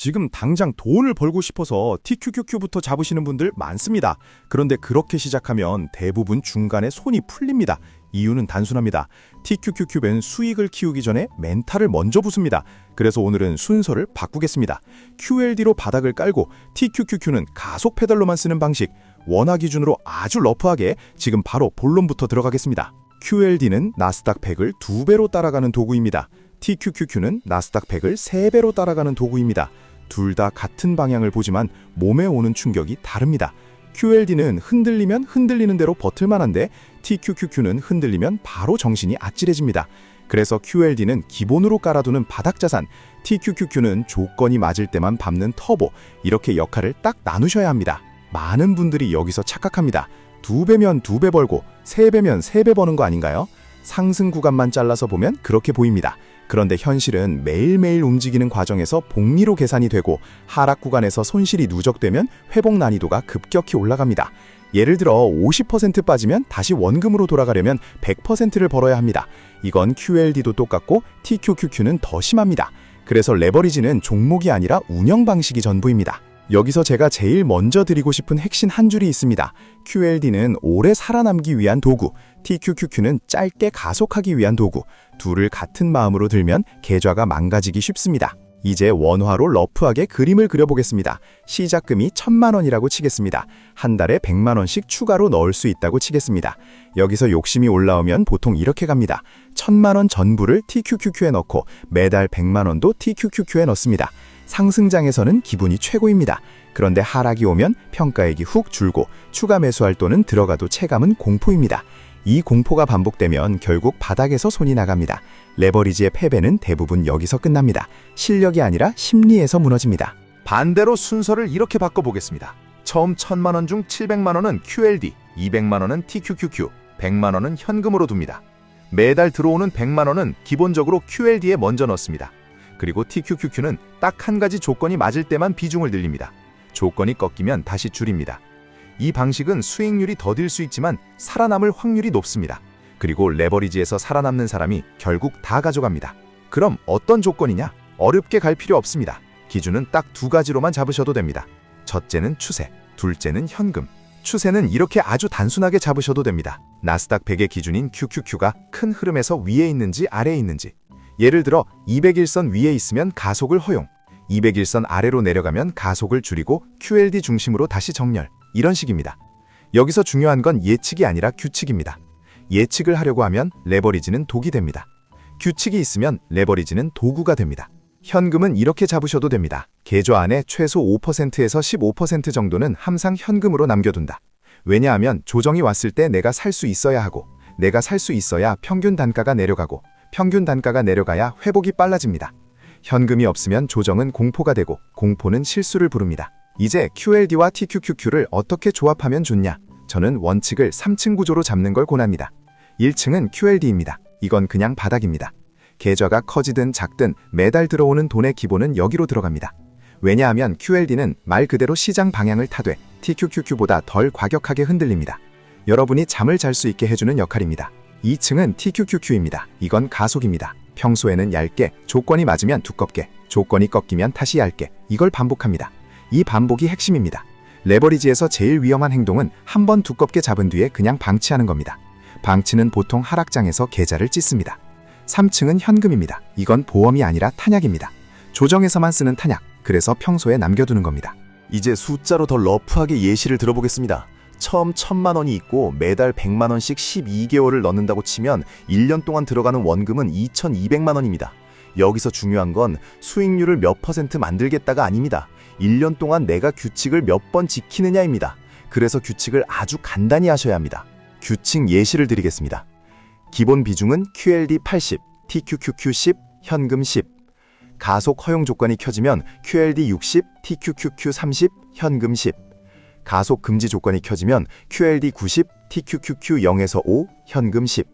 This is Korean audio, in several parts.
지금 당장 돈을 벌고 싶어서 TQQQ부터 잡으시는 분들 많습니다. 그런데 그렇게 시작하면 대부분 중간에 손이 풀립니다. 이유는 단순합니다. TQQQ는 수익을 키우기 전에 멘탈을 먼저 부숩니다. 그래서 오늘은 순서를 바꾸겠습니다. QLD로 바닥을 깔고 TQQQ는 가속 페달로만 쓰는 방식, 원화 기준으로 아주 러프하게 지금 바로 본론부터 들어가겠습니다. QLD는 나스닥 100을 2배로 따라가는 도구입니다. TQQQ는 나스닥 100을 3배로 따라가는 도구입니다. 둘 다 같은 방향을 보지만 몸에 오는 충격이 다릅니다. QLD는 흔들리면 흔들리는 대로 버틸만한데 TQQQ는 흔들리면 바로 정신이 아찔해집니다. 그래서 QLD는 기본으로 깔아두는 바닥자산, TQQQ는 조건이 맞을 때만 밟는 터보, 이렇게 역할을 딱 나누셔야 합니다. 많은 분들이 여기서 착각합니다. 2배면 2배 벌고 3배면 3배 버는 거 아닌가요? 상승 구간만 잘라서 보면 그렇게 보입니다. 그런데 현실은 매일매일 움직이는 과정에서 복리로 계산이 되고 하락 구간에서 손실이 누적되면 회복 난이도가 급격히 올라갑니다. 예를 들어 50% 빠지면 다시 원금으로 돌아가려면 100%를 벌어야 합니다. 이건 QLD도 똑같고 TQQQ는 더 심합니다. 그래서 레버리지는 종목이 아니라 운영 방식이 전부입니다. 여기서 제가 제일 먼저 드리고 싶은 핵심 한 줄이 있습니다. QLD는 오래 살아남기 위한 도구, TQQQ는 짧게 가속하기 위한 도구. 둘을 같은 마음으로 들면 계좌가 망가지기 쉽습니다. 이제 원화로 러프하게 그림을 그려보겠습니다. 시작금이 1000만 원이라고 치겠습니다. 한 달에 100만 원씩 추가로 넣을 수 있다고 치겠습니다. 여기서 욕심이 올라오면 보통 이렇게 갑니다. 1000만 원 전부를 TQQQ에 넣고 매달 100만 원도 TQQQ에 넣습니다. 상승장에서는 기분이 최고입니다. 그런데 하락이 오면 평가액이 훅 줄고 추가 매수할 돈은 들어가도 체감은 공포입니다. 이 공포가 반복되면 결국 바닥에서 손이 나갑니다. 레버리지의 패배는 대부분 여기서 끝납니다. 실력이 아니라 심리에서 무너집니다. 반대로 순서를 이렇게 바꿔보겠습니다. 처음 1000만 원 중 700만 원은 QLD, 200만 원은 TQQQ, 100만 원은 현금으로 둡니다. 매달 들어오는 100만 원은 기본적으로 QLD에 먼저 넣습니다. 그리고 TQQQ는 딱 한 가지 조건이 맞을 때만 비중을 늘립니다. 조건이 꺾이면 다시 줄입니다. 이 방식은 수익률이 더딜 수 있지만 살아남을 확률이 높습니다. 그리고 레버리지에서 살아남는 사람이 결국 다 가져갑니다. 그럼 어떤 조건이냐? 어렵게 갈 필요 없습니다. 기준은 딱 2가지로만 잡으셔도 됩니다. 첫째는 추세, 둘째는 현금. 추세는 이렇게 아주 단순하게 잡으셔도 됩니다. 나스닥 100의 기준인 QQQ가 큰 흐름에서 위에 있는지 아래에 있는지. 예를 들어 200일선 위에 있으면 가속을 허용, 200일선 아래로 내려가면 가속을 줄이고 QLD 중심으로 다시 정렬, 이런 식입니다. 여기서 중요한 건 예측이 아니라 규칙입니다. 예측을 하려고 하면 레버리지는 독이 됩니다. 규칙이 있으면 레버리지는 도구가 됩니다. 현금은 이렇게 잡으셔도 됩니다. 계좌 안에 최소 5%에서 15% 정도는 항상 현금으로 남겨둔다. 왜냐하면 조정이 왔을 때 내가 살 수 있어야 하고, 내가 살 수 있어야 평균 단가가 내려가고, 평균 단가가 내려가야 회복이 빨라집니다. 현금이 없으면 조정은 공포가 되고 공포는 실수를 부릅니다. 이제 QLD와 TQQQ를 어떻게 조합하면 좋냐? 저는 원칙을 3층 구조로 잡는 걸 권합니다. 1층은 QLD입니다. 이건 그냥 바닥입니다. 계좌가 커지든 작든 매달 들어오는 돈의 기본은 여기로 들어갑니다. 왜냐하면 QLD는 말 그대로 시장 방향을 타되 TQQQ보다 덜 과격하게 흔들립니다. 여러분이 잠을 잘 수 있게 해주는 역할입니다. 2층은 TQQQ입니다. 이건 가속입니다. 평소에는 얇게, 조건이 맞으면 두껍게, 조건이 꺾이면 다시 얇게, 이걸 반복합니다. 이 반복이 핵심입니다. 레버리지에서 제일 위험한 행동은 한 번 두껍게 잡은 뒤에 그냥 방치하는 겁니다. 방치는 보통 하락장에서 계좌를 찢습니다. 3층은 현금입니다. 이건 보험이 아니라 탄약입니다. 조정에서만 쓰는 탄약, 그래서 평소에 남겨두는 겁니다. 이제 숫자로 더 러프하게 예시를 들어보겠습니다. 처음 1000만 원이 있고 매달 100만 원씩 12개월을 넣는다고 치면 1년 동안 들어가는 원금은 2200만 원입니다. 여기서 중요한 건 수익률을 몇 퍼센트 만들겠다가 아닙니다. 1년 동안 내가 규칙을 몇 번 지키느냐입니다. 그래서 규칙을 아주 간단히 하셔야 합니다. 규칙 예시를 드리겠습니다. 기본 비중은 QLD 80, TQQQ 10, 현금 10. 가속 허용 조건이 켜지면 QLD 60, TQQQ 30, 현금 10. 가속 금지 조건이 켜지면 QLD 90, TQQQ 0에서 5, 현금 10.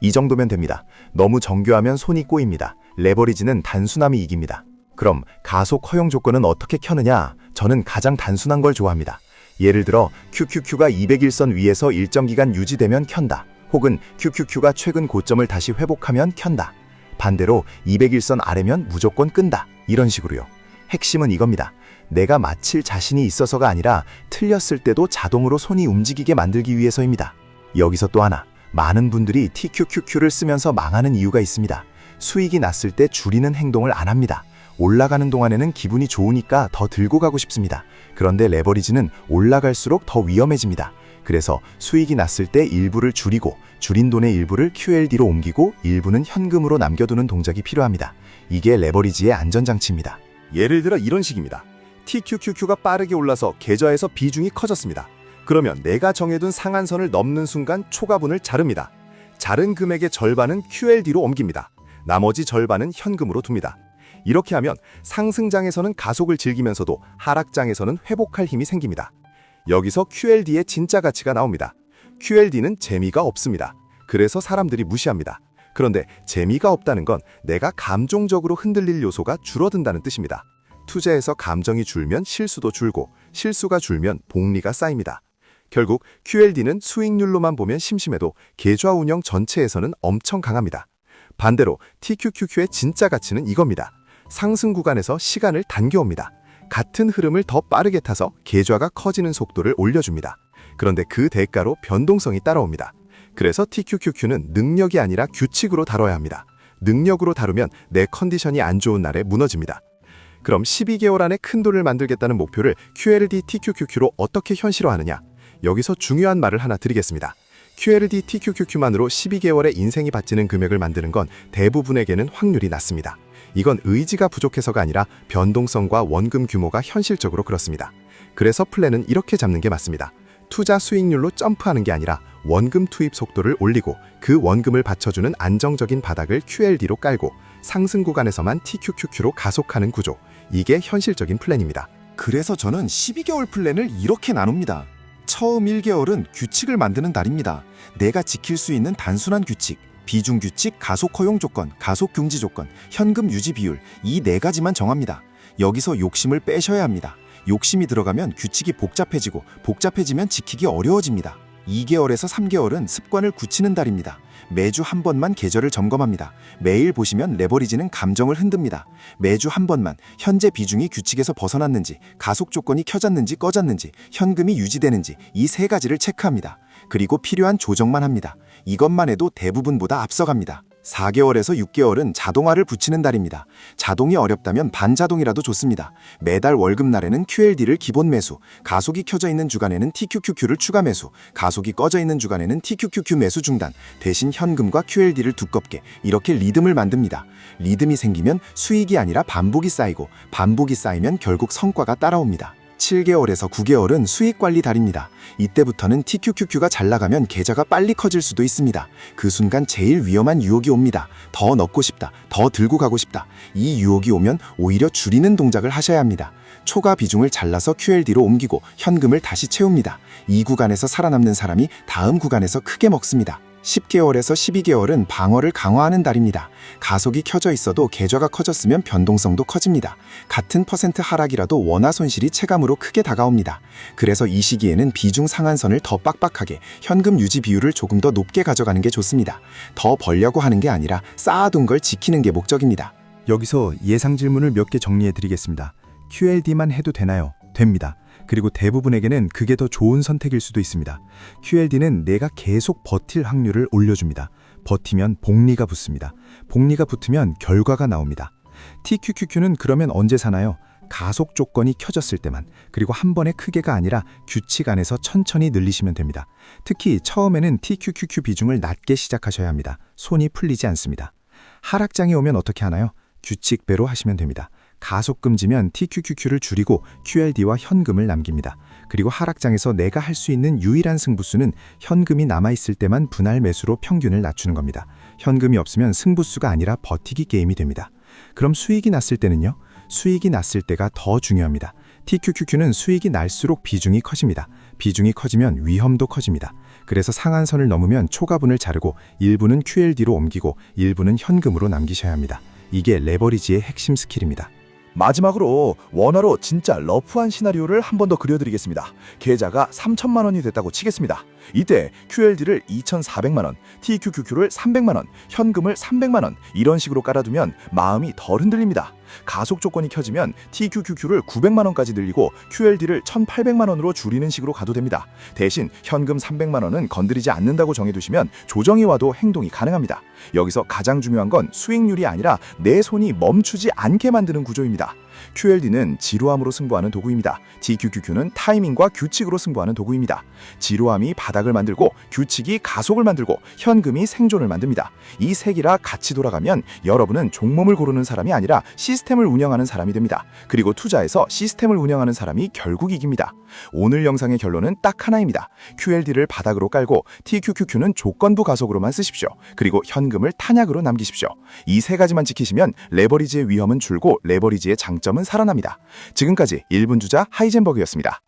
이 정도면 됩니다. 너무 정교하면 손이 꼬입니다. 레버리지는 단순함이 이깁니다. 그럼 가속 허용 조건은 어떻게 켜느냐? 저는 가장 단순한 걸 좋아합니다. 예를 들어 QQQ가 200일선 위에서 일정 기간 유지되면 켠다. 혹은 QQQ가 최근 고점을 다시 회복하면 켠다. 반대로 200일선 아래면 무조건 끈다. 이런 식으로요. 핵심은 이겁니다. 내가 맞힐 자신이 있어서가 아니라 틀렸을 때도 자동으로 손이 움직이게 만들기 위해서입니다. 여기서 또 하나, 많은 분들이 TQQQ를 쓰면서 망하는 이유가 있습니다. 수익이 났을 때 줄이는 행동을 안 합니다. 올라가는 동안에는 기분이 좋으니까 더 들고 가고 싶습니다. 그런데 레버리지는 올라갈수록 더 위험해집니다. 그래서 수익이 났을 때 일부를 줄이고 줄인 돈의 일부를 QLD로 옮기고 일부는 현금으로 남겨두는 동작이 필요합니다. 이게 레버리지의 안전장치입니다. 예를 들어 이런 식입니다. TQQQ가 빠르게 올라서 계좌에서 비중이 커졌습니다. 그러면 내가 정해둔 상한선을 넘는 순간 초과분을 자릅니다. 자른 금액의 절반은 QLD로 옮깁니다. 나머지 절반은 현금으로 둡니다. 이렇게 하면 상승장에서는 가속을 즐기면서도 하락장에서는 회복할 힘이 생깁니다. 여기서 QLD의 진짜 가치가 나옵니다. QLD는 재미가 없습니다. 그래서 사람들이 무시합니다. 그런데 재미가 없다는 건 내가 감정적으로 흔들릴 요소가 줄어든다는 뜻입니다. 투자에서 감정이 줄면 실수도 줄고 실수가 줄면 복리가 쌓입니다. 결국 QLD는 수익률로만 보면 심심해도 계좌 운영 전체에서는 엄청 강합니다. 반대로 TQQQ의 진짜 가치는 이겁니다. 상승 구간에서 시간을 단겨옵니다. 같은 흐름을 더 빠르게 타서 계좌가 커지는 속도를 올려줍니다. 그런데 그 대가로 변동성이 따라옵니다. 그래서 TQQQ는 능력이 아니라 규칙으로 다뤄야 합니다. 능력으로 다루면 내 컨디션이 안 좋은 날에 무너집니다. 그럼 12개월 안에 큰 돈을 만들겠다는 목표를 QLD TQQQ로 어떻게 현실화하느냐? 여기서 중요한 말을 하나 드리겠습니다. QLD TQQQ만으로 12개월의 인생이 바치는 금액을 만드는 건 대부분에게는 확률이 낮습니다. 이건 의지가 부족해서가 아니라 변동성과 원금 규모가 현실적으로 그렇습니다. 그래서 플랜은 이렇게 잡는 게 맞습니다. 투자 수익률로 점프하는 게 아니라 원금 투입 속도를 올리고 그 원금을 받쳐주는 안정적인 바닥을 QLD로 깔고 상승 구간에서만 TQQQ로 가속하는 구조. 이게 현실적인 플랜입니다. 그래서 저는 12개월 플랜을 이렇게 나눕니다. 처음 1개월은 규칙을 만드는 달입니다. 내가 지킬 수 있는 단순한 규칙, 비중 규칙, 가속 허용 조건, 가속 금지 조건, 현금 유지 비율, 이 4가지만 정합니다. 여기서 욕심을 빼셔야 합니다. 욕심이 들어가면 규칙이 복잡해지고 복잡해지면 지키기 어려워집니다. 2개월에서 3개월은 습관을 굳히는 달입니다. 매주 한 번만 계절을 점검합니다. 매일 보시면 레버리지는 감정을 흔듭니다. 매주 한 번만 현재 비중이 규칙에서 벗어났는지, 가속 조건이 켜졌는지 꺼졌는지, 현금이 유지되는지 이 3가지를 체크합니다. 그리고 필요한 조정만 합니다. 이것만 해도 대부분보다 앞서갑니다. 4개월에서 6개월은 자동화를 붙이는 달입니다. 자동이 어렵다면 반자동이라도 좋습니다. 매달 월급날에는 QLD를 기본 매수, 가속이 켜져 있는 주간에는 TQQQ를 추가 매수, 가속이 꺼져 있는 주간에는 TQQQ 매수 중단, 대신 현금과 QLD를 두껍게 이렇게 리듬을 만듭니다. 리듬이 생기면 수익이 아니라 반복이 쌓이고 반복이 쌓이면 결국 성과가 따라옵니다. 7개월에서 9개월은 수익 관리 달입니다. 이때부터는 TQQQ가 잘 나가면 계좌가 빨리 커질 수도 있습니다. 그 순간 제일 위험한 유혹이 옵니다. 더 넣고 싶다, 더 들고 가고 싶다. 이 유혹이 오면 오히려 줄이는 동작을 하셔야 합니다. 초과 비중을 잘라서 QLD로 옮기고 현금을 다시 채웁니다. 이 구간에서 살아남는 사람이 다음 구간에서 크게 먹습니다. 10개월에서 12개월은 방어를 강화하는 달입니다. 가속이 켜져 있어도 계좌가 커졌으면 변동성도 커집니다. 같은 퍼센트 하락이라도 원화 손실이 체감으로 크게 다가옵니다. 그래서 이 시기에는 비중 상한선을 더 빡빡하게, 현금 유지 비율을 조금 더 높게 가져가는 게 좋습니다. 더 벌려고 하는 게 아니라 쌓아둔 걸 지키는 게 목적입니다. 여기서 예상 질문을 몇 개 정리해 드리겠습니다. QLD만 해도 되나요? 됩니다. 그리고 대부분에게는 그게 더 좋은 선택일 수도 있습니다. QLD는 내가 계속 버틸 확률을 올려줍니다. 버티면 복리가 붙습니다. 복리가 붙으면 결과가 나옵니다. TQQQ는 그러면 언제 사나요? 가속 조건이 켜졌을 때만, 그리고 한 번에 크게가 아니라 규칙 안에서 천천히 늘리시면 됩니다. 특히 처음에는 TQQQ 비중을 낮게 시작하셔야 합니다. 손이 풀리지 않습니다. 하락장이 오면 어떻게 하나요? 규칙배로 하시면 됩니다. 가속 금지면 TQQQ를 줄이고 QLD와 현금을 남깁니다. 그리고 하락장에서 내가 할 수 있는 유일한 승부수는 현금이 남아있을 때만 분할 매수로 평균을 낮추는 겁니다. 현금이 없으면 승부수가 아니라 버티기 게임이 됩니다. 그럼 수익이 났을 때는요? 수익이 났을 때가 더 중요합니다. TQQQ는 수익이 날수록 비중이 커집니다. 비중이 커지면 위험도 커집니다. 그래서 상한선을 넘으면 초과분을 자르고 일부는 QLD로 옮기고 일부는 현금으로 남기셔야 합니다. 이게 레버리지의 핵심 스킬입니다. 마지막으로 원화로 진짜 러프한 시나리오를 한 번 더 그려드리겠습니다. 계좌가 3천만 원이 됐다고 치겠습니다. 이때 QLD를 2,400만 원, TQQQ를 300만 원, 현금을 300만 원 이런 식으로 깔아두면 마음이 덜 흔들립니다. 가속 조건이 켜지면 TQQQ를 900만 원까지 늘리고 QLD를 1,800만 원으로 줄이는 식으로 가도 됩니다. 대신 현금 300만 원은 건드리지 않는다고 정해두시면 조정이 와도 행동이 가능합니다. 여기서 가장 중요한 건 수익률이 아니라 내 손이 멈추지 않게 만드는 구조입니다. QLD는 지루함으로 승부하는 도구입니다. TQQQ는 타이밍과 규칙으로 승부하는 도구입니다. 지루함이 바닥을 만들고 규칙이 가속을 만들고 현금이 생존을 만듭니다. 이 세 개라 같이 돌아가면 여러분은 종목을 고르는 사람이 아니라 시스템을 운영하는 사람이 됩니다. 그리고 투자에서 시스템을 운영하는 사람이 결국 이깁니다. 오늘 영상의 결론은 딱 하나입니다. QLD를 바닥으로 깔고 TQQQ는 조건부 가속으로만 쓰십시오. 그리고 현금을 탄약으로 남기십시오. 이 세 가지만 지키시면 레버리지의 위험은 줄고 레버리지의 장점은 살아납니다. 지금까지 1분 주자 하이젠버그였습니다.